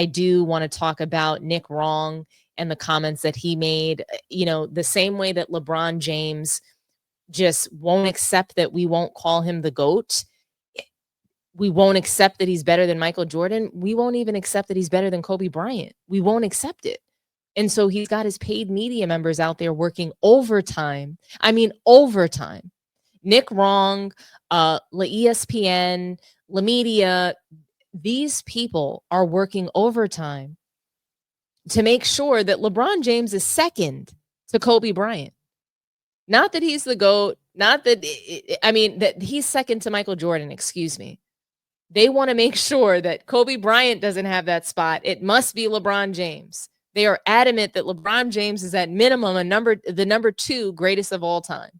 I do want to talk about Nick Wrong and the comments that he made. The same way that LeBron James just won't accept that we won't call him the GOAT. We won't accept that he's better than Michael Jordan. We won't even accept that he's better than Kobe Bryant. We won't accept it. And so he's got his paid media members out there working overtime. I mean, overtime. Nick Wrong, ESPN, La Media, these people are working overtime to make sure that LeBron James is second to Kobe Bryant. Not that he's the GOAT, not that, that he's second to Michael Jordan, excuse me. They want to make sure that Kobe Bryant doesn't have that spot. It must be LeBron James. They are adamant that LeBron James is at minimum the number 2 greatest of all time.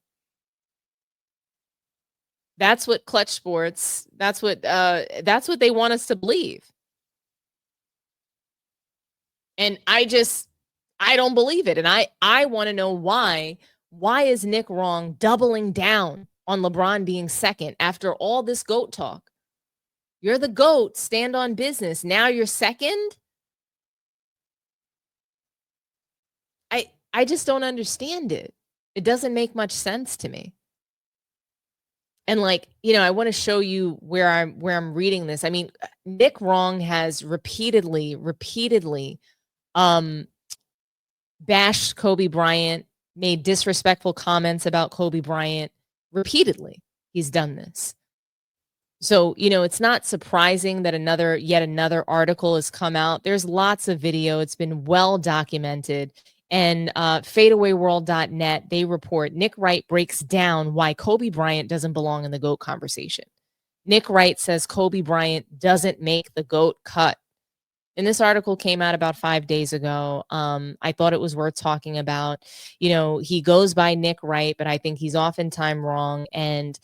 That's what Clutch Sports, that's what they want us to believe. And I don't believe it. And I want to know why is Nick Wrong doubling down on LeBron being second after all this GOAT talk? You're the GOAT, stand on business. Now you're second? I just don't understand it. It doesn't make much sense to me. And I want to show you where I'm reading this. I mean, Nick Wrong has repeatedly bashed Kobe Bryant, made disrespectful comments about Kobe Bryant. Repeatedly, he's done this. So, it's not surprising that yet another article has come out. There's lots of video. It's been well documented. And fadeawayworld.net, they report Nick Wright breaks down why Kobe Bryant doesn't belong in the GOAT conversation. Nick Wright says Kobe Bryant doesn't make the GOAT cut. And this article came out about 5 days ago. I thought it was worth talking about. He goes by Nick Wright, but I think he's oftentimes wrong. And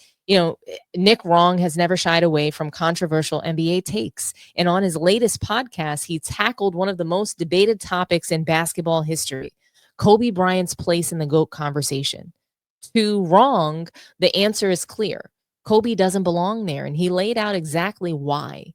Nick Wrong has never shied away from controversial NBA takes. And on his latest podcast, he tackled one of the most debated topics in basketball history, Kobe Bryant's place in the GOAT conversation. To Wrong, the answer is clear. Kobe doesn't belong there. And he laid out exactly why.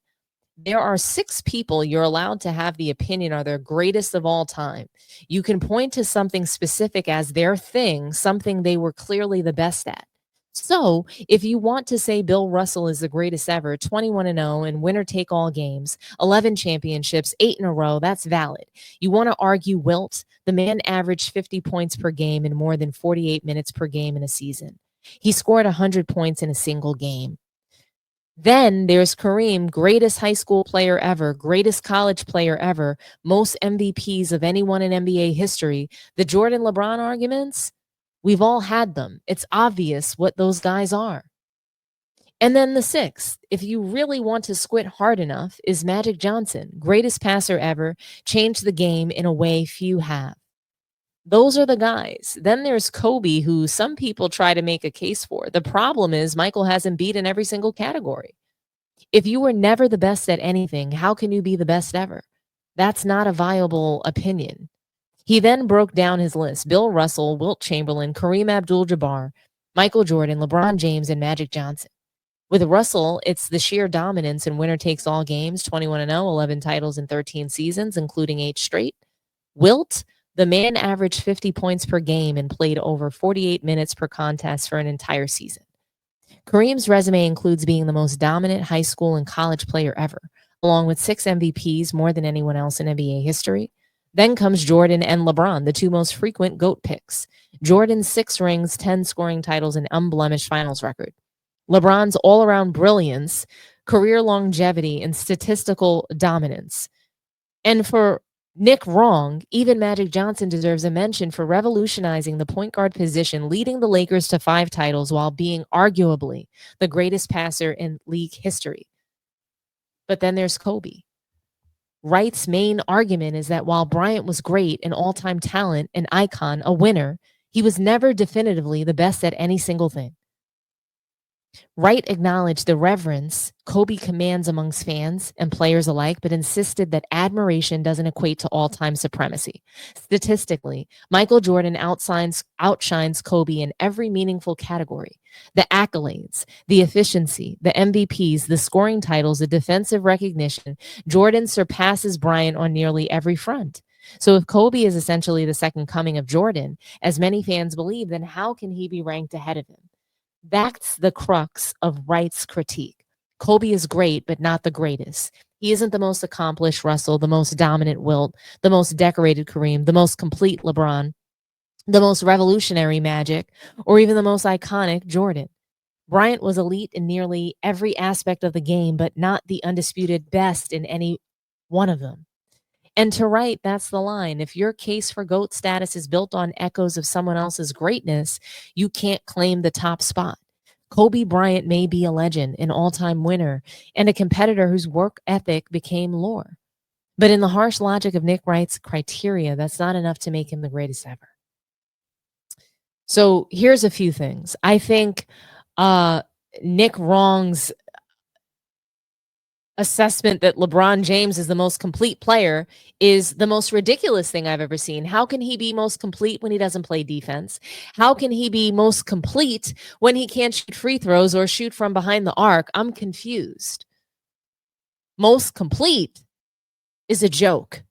There are 6 people you're allowed to have the opinion are their greatest of all time. You can point to something specific as their thing, something they were clearly the best at. So if you want to say Bill Russell is the greatest ever, 21-0 and winner take all games, 11 championships, 8 in a row, that's valid. You want to argue Wilt, the man averaged 50 points per game and more than 48 minutes per game in a season. He scored 100 points in a single game. Then there's Kareem, greatest high school player ever, greatest college player ever, most MVPs of anyone in NBA history. The Jordan LeBron arguments, we've all had them. It's obvious what those guys are. And then the 6th, if you really want to squint hard enough, is Magic Johnson, greatest passer ever, changed the game in a way few have. Those are the guys. Then there's Kobe, who some people try to make a case for. The problem is Michael hasn't beat in every single category. If you were never the best at anything, how can you be the best ever? That's not a viable opinion. He then broke down his list: Bill Russell, Wilt Chamberlain, Kareem Abdul-Jabbar, Michael Jordan, LeBron James, and Magic Johnson. With Russell, it's the sheer dominance and winner takes all games, 21-0, 11 titles in 13 seasons, including 8 straight. Wilt, the man averaged 50 points per game and played over 48 minutes per contest for an entire season. Kareem's resume includes being the most dominant high school and college player ever, along with 6 MVPs, more than anyone else in NBA history. Then comes Jordan and LeBron, the 2 most frequent GOAT picks. Jordan's 6 rings, 10 scoring titles, and unblemished finals record. LeBron's all-around brilliance, career longevity, and statistical dominance. And for Nick Wrong, even Magic Johnson deserves a mention for revolutionizing the point guard position, leading the Lakers to 5 titles while being arguably the greatest passer in league history. But then there's Kobe. Wright's main argument is that while Bryant was great, an all-time talent, an icon, a winner, he was never definitively the best at any single thing. Wright acknowledged the reverence Kobe commands amongst fans and players alike, but insisted that admiration doesn't equate to all time supremacy. Statistically, Michael Jordan outshines Kobe in every meaningful category: the accolades, the efficiency, the MVPs, the scoring titles, the defensive recognition. Jordan surpasses Bryant on nearly every front. So if Kobe is essentially the second coming of Jordan, as many fans believe, then how can he be ranked ahead of him? That's the crux of Wright's critique. Kobe is great, but not the greatest. He isn't the most accomplished Russell, the most dominant Wilt, the most decorated Kareem, the most complete LeBron, the most revolutionary Magic, or even the most iconic Jordan. Bryant was elite in nearly every aspect of the game, but not the undisputed best in any one of them. And to Wright, that's the line. If your case for GOAT status is built on echoes of someone else's greatness, you can't claim the top spot. Kobe Bryant may be a legend, an all time winner, and a competitor whose work ethic became lore. But in the harsh logic of Nick Wright's criteria, that's not enough to make him the greatest ever. So here's a few things. I think Nick Wrong's assessment that LeBron James is the most complete player is the most ridiculous thing I've ever seen. How can he be most complete when he doesn't play defense? How can he be most complete when he can't shoot free throws or shoot from behind the arc? I'm confused. Most complete is a joke.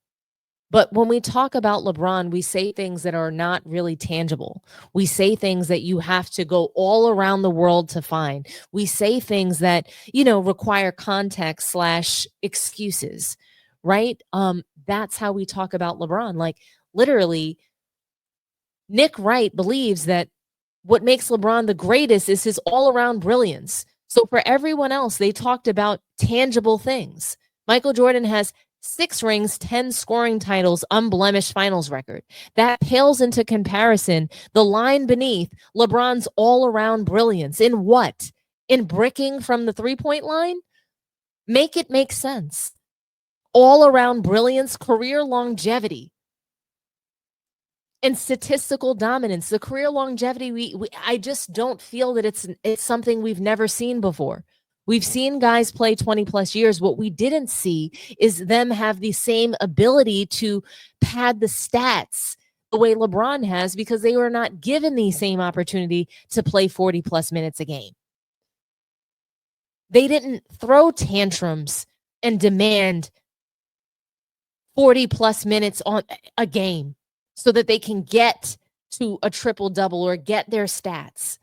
But when we talk about LeBron, we say things that are not really tangible. We say things that you have to go all around the world to find. We say things that, require context / excuses, right? That's how we talk about LeBron. Like literally, Nick Wright believes that what makes LeBron the greatest is his all-around brilliance. So for everyone else, they talked about tangible things. Michael Jordan has 6 rings, 10 scoring titles, unblemished finals record. That pales into comparison the line beneath LeBron's all-around brilliance. In what? In bricking from the three-point line? Make it make sense. All-around brilliance, career longevity, and statistical dominance. The career longevity, I just don't feel that it's something we've never seen before. We've seen guys play 20 plus years. What we didn't see is them have the same ability to pad the stats the way LeBron has, because they were not given the same opportunity to play 40 plus minutes a game. They didn't throw tantrums and demand 40 plus minutes on a game so that they can get to a triple double or get their stats.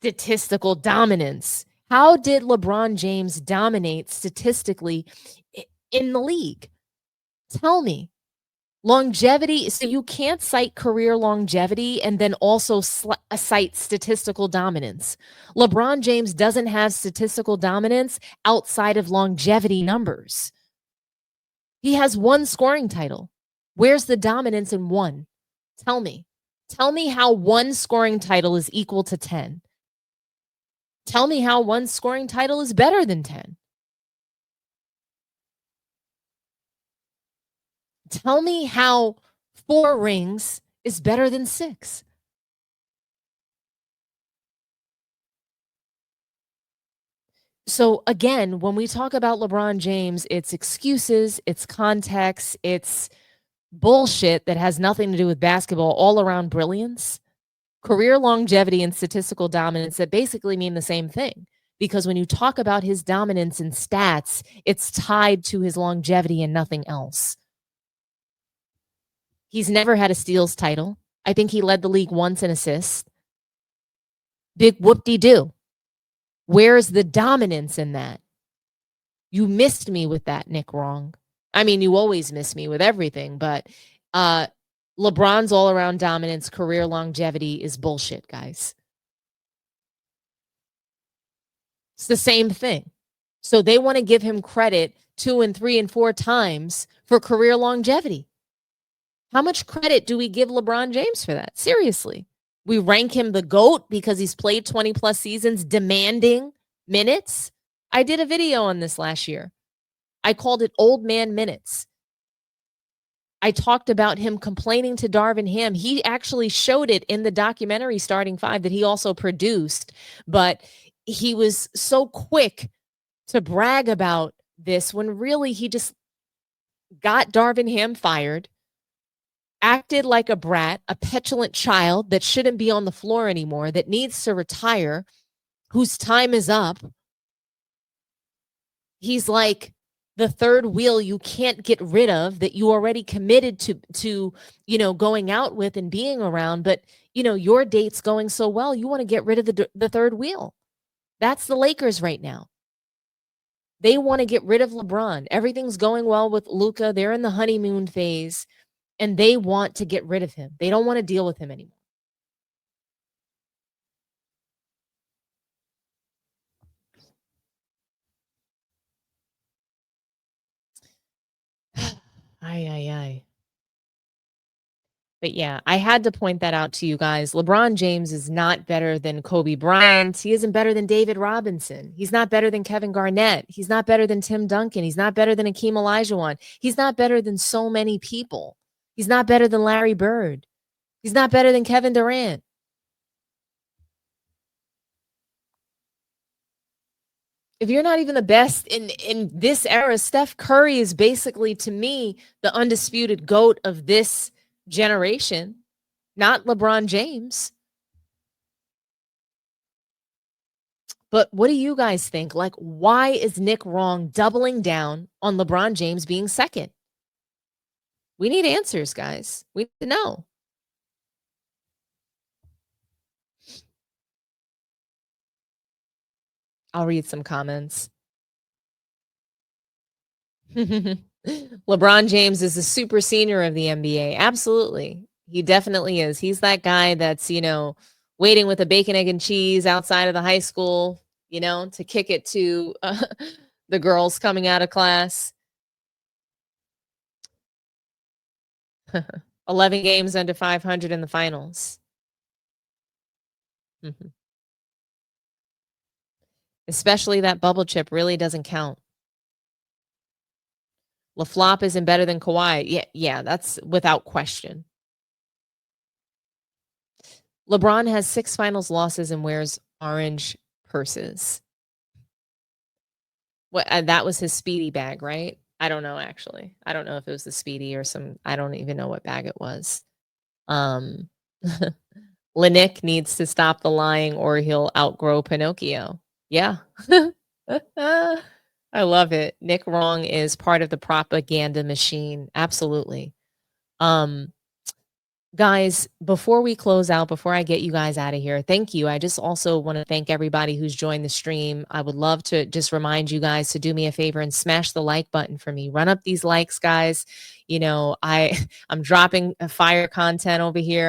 Statistical dominance. How did LeBron James dominate statistically in the league? Tell me. Longevity. So you can't cite career longevity and then also cite statistical dominance. LeBron James doesn't have statistical dominance outside of longevity numbers. He has 1 scoring title. Where's the dominance in 1? Tell me. Tell me how 1 scoring title is equal to 10. Tell me how 1 scoring title is better than 10. Tell me how 4 rings is better than 6. So again, when we talk about LeBron James, it's excuses, it's context, it's bullshit that has nothing to do with basketball, all around brilliance. Career longevity and statistical dominance that basically mean the same thing, because when you talk about his dominance in stats, it's tied to his longevity and nothing else. He's never had a steals title. I think he led the league once in assists. Big whoop-de-doo. Where's the dominance in that? You missed me with that, Nick Wrong. I mean, you always miss me with everything, but LeBron's all-around dominance, career longevity is bullshit, guys. It's the same thing. So they want to give him credit 2 and 3 and 4 times for career longevity. How much credit do we give LeBron James for that? Seriously. We rank him the GOAT because he's played 20 plus seasons demanding minutes. I did a video on this last year. I called it old man minutes. I talked about him complaining to Darvin Ham. He actually showed it in the documentary Starting Five that he also produced, but he was so quick to brag about this when really he just got Darvin Ham fired, acted like a brat, a petulant child that shouldn't be on the floor anymore, that needs to retire, whose time is up. He's like the third wheel you can't get rid of that you already committed to going out with and being around, but your date's going so well, you want to get rid of the third wheel. That's the Lakers right now. They want to get rid of LeBron. Everything's going well with Luka. They're in the honeymoon phase, and they want to get rid of him. They don't want to deal with him anymore. Ay, ay, ay. But yeah, I had to point that out to you guys. LeBron James is not better than Kobe Bryant. He isn't better than David Robinson. He's not better than Kevin Garnett. He's not better than Tim Duncan. He's not better than Akeem Olajuwon. He's not better than so many people. He's not better than Larry Bird. He's not better than Kevin Durant. If you're not even the best in this era, Steph Curry is basically, to me, the undisputed GOAT of this generation, not LeBron James. But what do you guys think? Like, why is Nick wrong doubling down on LeBron James being second? We need answers, guys. We need to know. I'll read some comments. LeBron James is the super senior of the NBA. Absolutely. He definitely is. He's that guy that's, waiting with a bacon, egg, and cheese outside of the high school, to kick it to the girls coming out of class. 11 games under 500 in the finals. Especially that bubble chip really doesn't count. LaFlop isn't better than Kawhi. Yeah, that's without question. LeBron has 6 finals losses and wears orange purses. What that was his Speedy bag, right? I don't know, actually. I don't know if it was the Speedy or I don't even know what bag it was. Nick needs to stop the lying or he'll outgrow Pinocchio. Yeah. I love it. Nick Wrong is part of the propaganda machine. Absolutely. Guys, before we close out, before I get you guys out of here, thank you. I just also want to thank everybody who's joined the stream. I would love to just remind you guys to do me a favor and smash the like button for me. Run up these likes, guys. I'm dropping fire content over here.